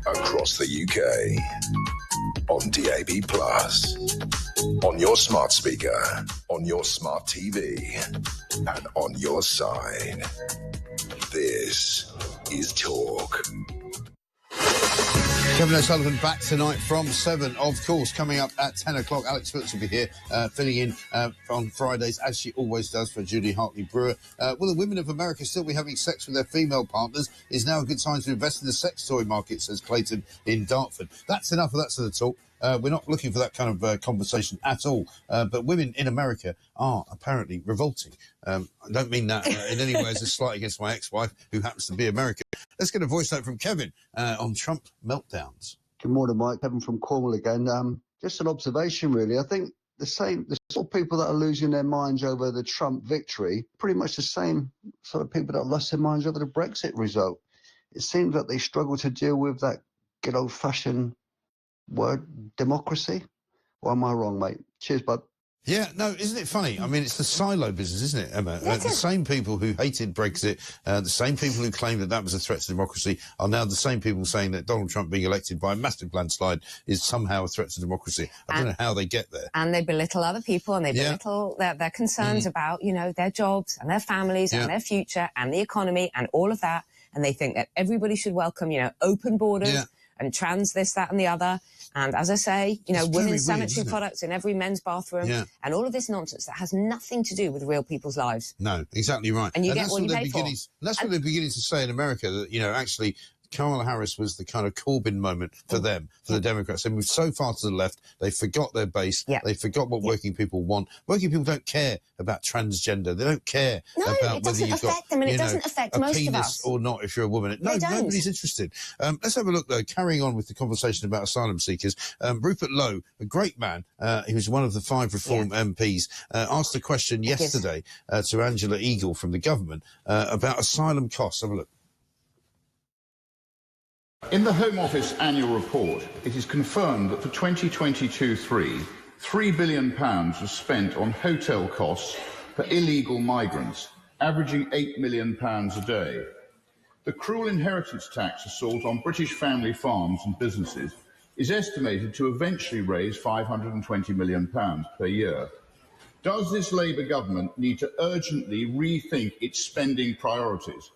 across the UK, on DAB+, on your smart speaker, on your smart TV, and on your side. This is Talk. Kevin O'Sullivan back tonight from 7. Of course, coming up at 10 o'clock, Alex Phillips will be here, filling in on Fridays, as she always does, for Julie Hartley-Brewer. Will the women of America still be having sex with their female partners? Is now a good time to invest in the sex toy market, says Clayton in Dartford. That's enough of that sort of talk. We're not looking for that kind of conversation at all. But women in America are apparently revolting. I don't mean that in any way as a slight against my ex-wife, who happens to be American. Let's get a voice note from Kevin on Trump meltdowns. Good morning, Mike. Kevin from Cornwall again. Just an observation, really. I think the sort of people that are losing their minds over the Trump victory, pretty much the same sort of people that lost their minds over the Brexit result. It seems that they struggle to deal with that good old-fashioned word, democracy. Or am I wrong, mate? Cheers, bud. Yeah, no, isn't it funny? I mean, it's the silo business, isn't it, Emma? The same people who hated Brexit, the same people who claimed that that was a threat to democracy, are now the same people saying that Donald Trump being elected by a massive landslide is somehow a threat to democracy. I don't know how they get there. And they belittle other people, and they belittle their concerns about, you know, their jobs and their families and their future and the economy and all of that. And they think that everybody should welcome, you know, open borders and trans this, that and the other. And as I say, you know, women's sanitary products in every men's bathroom and all of this nonsense that has nothing to do with real people's lives. No, exactly right. And you get what you pay for. That's what they're beginning to say in America, that, you know, actually Kamala Harris was the kind of Corbyn moment for them, for the Democrats. They moved so far to the left, they forgot their base, they forgot what working people want. Working people don't care about transgender. They don't care about whether you've got it doesn't affect most penis of us. or not if you're a woman. No, nobody's interested. Let's have a look, though, carrying on with the conversation about asylum seekers. Rupert Lowe, a great man, he was one of the 5 Reform MPs, asked a question yesterday to Angela Eagle from the government about asylum costs. Have a look. In the Home Office annual report, it is confirmed that for 2022-3, £3 billion was spent on hotel costs for illegal migrants, averaging £8 million a day. The cruel inheritance tax assault on British family farms and businesses is estimated to eventually raise £520 million per year. Does this Labour government need to urgently rethink its spending priorities?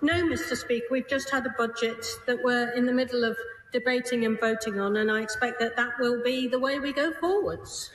No, Mr. Speaker, we've just had a budget that we're in the middle of debating and voting on, and I expect that that will be the way we go forwards.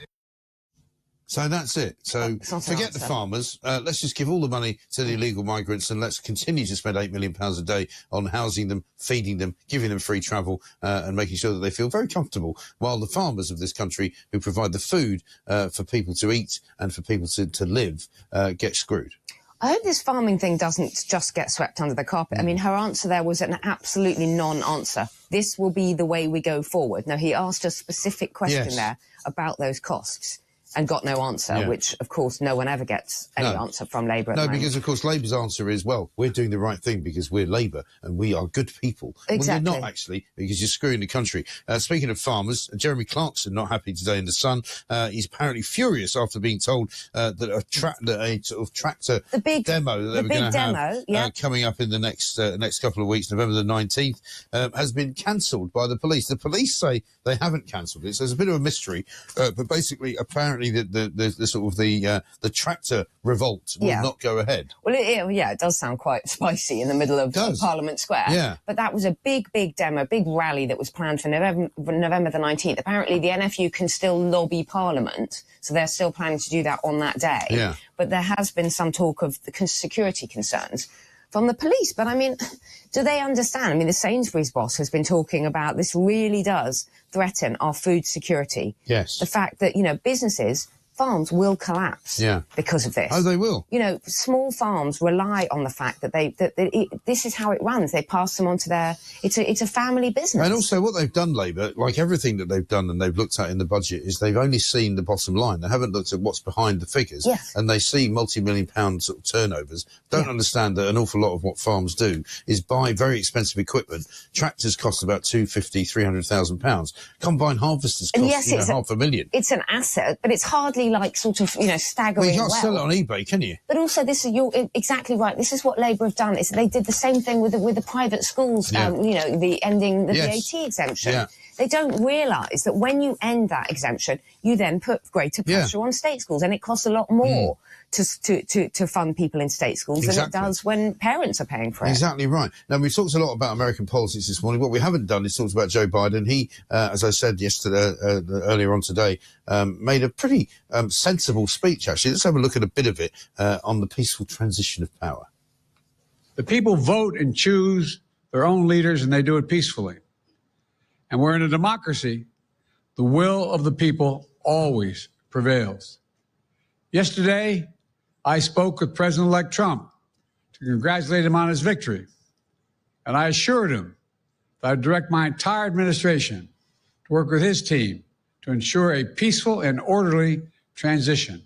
So that's it. So forget the farmers. Let's just give all the money to the illegal migrants, and let's continue to spend £8 million a day on housing them, feeding them, giving them free travel, and making sure that they feel very comfortable, while the farmers of this country, who provide the food for people to eat and for people to live, get screwed. I hope this farming thing doesn't just get swept under the carpet. I mean, her answer there was an absolutely non-answer. This will be the way we go forward. Now, he asked a specific question there about those costs and got no answer, which, of course, no one ever gets any answer from Labour. No, because, of course, Labour's answer is, well, we're doing the right thing because we're Labour and we are good people. Exactly. Well, you're not, actually, because you're screwing the country. Speaking of farmers, Jeremy Clarkson not happy today in The Sun. He's apparently furious after being told that a sort of tractor demo that they were going to have coming up in the next couple of weeks, November the 19th, has been cancelled by the police. The police say they haven't cancelled it, so there's a bit of a mystery. But basically, apparently, the sort of the tractor revolt will not go ahead. Well, it does sound quite spicy in the middle of Parliament Square. Yeah. But that was a big demo, big rally that was planned for November the 19th. Apparently, the NFU can still lobby Parliament, so they're still planning to do that on that day. Yeah. But there has been some talk of the security concerns from the police. But, I mean, do they understand? I mean, the Sainsbury's boss has been talking about this really does threaten our food security. Yes. The fact that, you know, businesses, farms will collapse because of this. Oh, they will. You know, small farms rely on the fact that this is how it runs. They pass them on to their... It's a family business. And also what they've done, Labour, like everything that they've done and they've looked at in the budget, is they've only seen the bottom line. They haven't looked at what's behind the figures. Yes. And they see multi-million-pound sort of turnovers. Don't understand that an awful lot of what farms do is buy very expensive equipment. Tractors cost about £250,000, £300,000. Combine harvesters cost $500,000. It's an asset, but it's hardly really like sort of, staggering. Well, you can't sell it on eBay, can you? But also, you're exactly right. This is what Labour have done. Is they did the same thing with the private schools. The ending the VAT exemption. Yeah. They don't realise that when you end that exemption, you then put greater pressure on state schools, and it costs a lot more to fund people in state schools than it does when parents are paying for it. Exactly right. Now, we've talked a lot about American politics this morning. What we haven't done is talked about Joe Biden. He, as I said yesterday, earlier on today, made a pretty sensible speech, actually. Let's have a look at a bit of it on the peaceful transition of power. The people vote and choose their own leaders, and they do it peacefully. And we're in a democracy. The will of the people always prevails. Yesterday, I spoke with President-elect Trump to congratulate him on his victory. And I assured him that I'd direct my entire administration to work with his team to ensure a peaceful and orderly transition.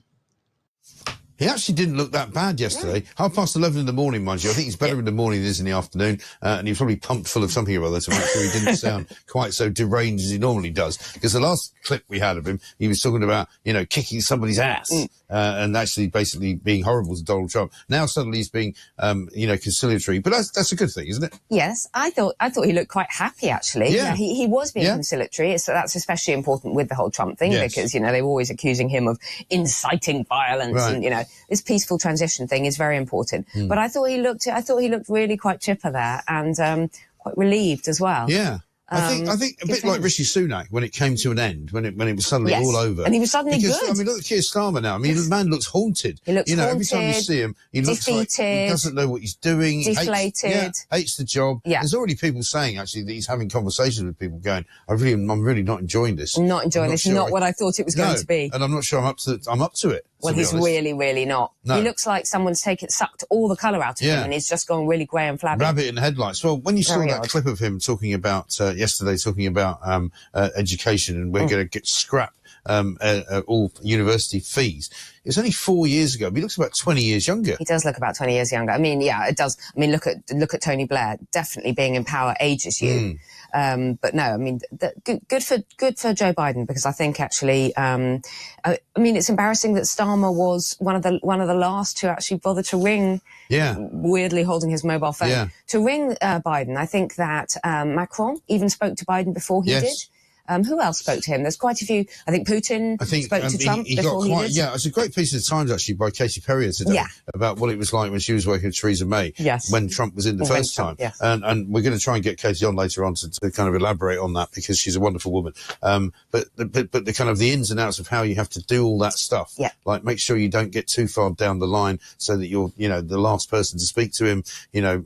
He actually didn't look that bad yesterday. 11:30 in the morning, mind you. I think he's better in the morning than he is in the afternoon. And he was probably pumped full of something or other to make sure he didn't sound quite so deranged as he normally does. Because the last clip we had of him, he was talking about, kicking somebody's ass. And actually basically being horrible to Donald Trump. Now suddenly he's being, conciliatory. But that's a good thing, isn't it? Yes, I thought he looked quite happy, actually. Yeah. He was being conciliatory. So that's especially important with the whole Trump thing because, they were always accusing him of inciting violence. Right. And, this peaceful transition thing is very important. But I thought he looked really quite chipper there and quite relieved as well. Yeah. I think a bit like Rishi Sunak when it came to an end, when it was suddenly all over. And he was suddenly good. I mean, look at Keir Starmer now. I mean, the man looks haunted. He looks haunted, every time you see him, he looks defeated, like he doesn't know what he's doing. Deflated. Hates the job. Yeah. There's already people saying, actually, that he's having conversations with people going, I'm really not enjoying this. I'm not enjoying this. Sure not what I thought it was going to be. And I'm not sure I'm up to it. Well, he's really, really not. No. He looks like someone's sucked all the colour out of him and he's just gone really grey and flabby. Rabbit in the headlights. Well, when you saw that clip of him talking about, yesterday, education and we're going to scrap all university fees. It was only 4 years ago. But he looks about 20 years younger. He does look about 20 years younger. I mean, yeah, it does. I mean, look at Tony Blair. Definitely being in power ages you. But no, I mean, good for Joe Biden because I think actually, I mean, it's embarrassing that Starmer was one of the last to actually bother to ring. Yeah. Weirdly holding his mobile phone to ring Biden. I think that Macron even spoke to Biden before he did. Who else spoke to him? There's quite a few. I think Putin spoke to Trump before he did. Yeah, it's a great piece of the Times, actually, by Katie Perrier today about what it was like when she was working with Theresa May when Trump was in the first time. Yes. And we're going to try and get Katie on later on to kind of elaborate on that because she's a wonderful woman. But the kind of the ins and outs of how you have to do all that stuff, like make sure you don't get too far down the line so that you're, the last person to speak to him,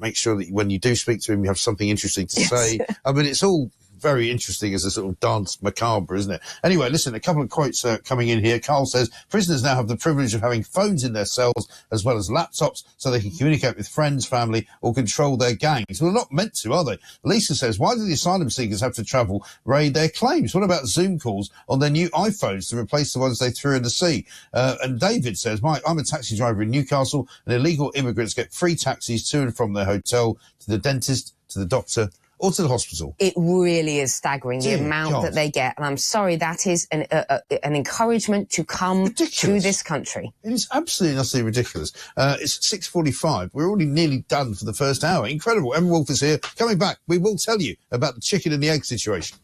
make sure that when you do speak to him, you have something interesting to say. I mean, it's all very interesting as a sort of dance macabre, isn't it? Anyway, listen, a couple of quotes coming in here. Carl says, prisoners now have the privilege of having phones in their cells as well as laptops so they can communicate with friends, family, or control their gangs. Well, they're not meant to, are they? Lisa says, why do the asylum seekers have to travel, raid their claims? What about Zoom calls on their new iPhones to replace the ones they threw in the sea? And David says, Mike, I'm a taxi driver in Newcastle, and illegal immigrants get free taxis to and from their hotel, to the dentist, to the doctor, or to the hospital. It really is staggering, the amount that they get. And I'm sorry, that is an encouragement to come to this country. It is absolutely utterly ridiculous. It's 6:45. We're already nearly done for the first hour. Incredible. Emma Wolf is here. Coming back, we will tell you about the chicken and the egg situation.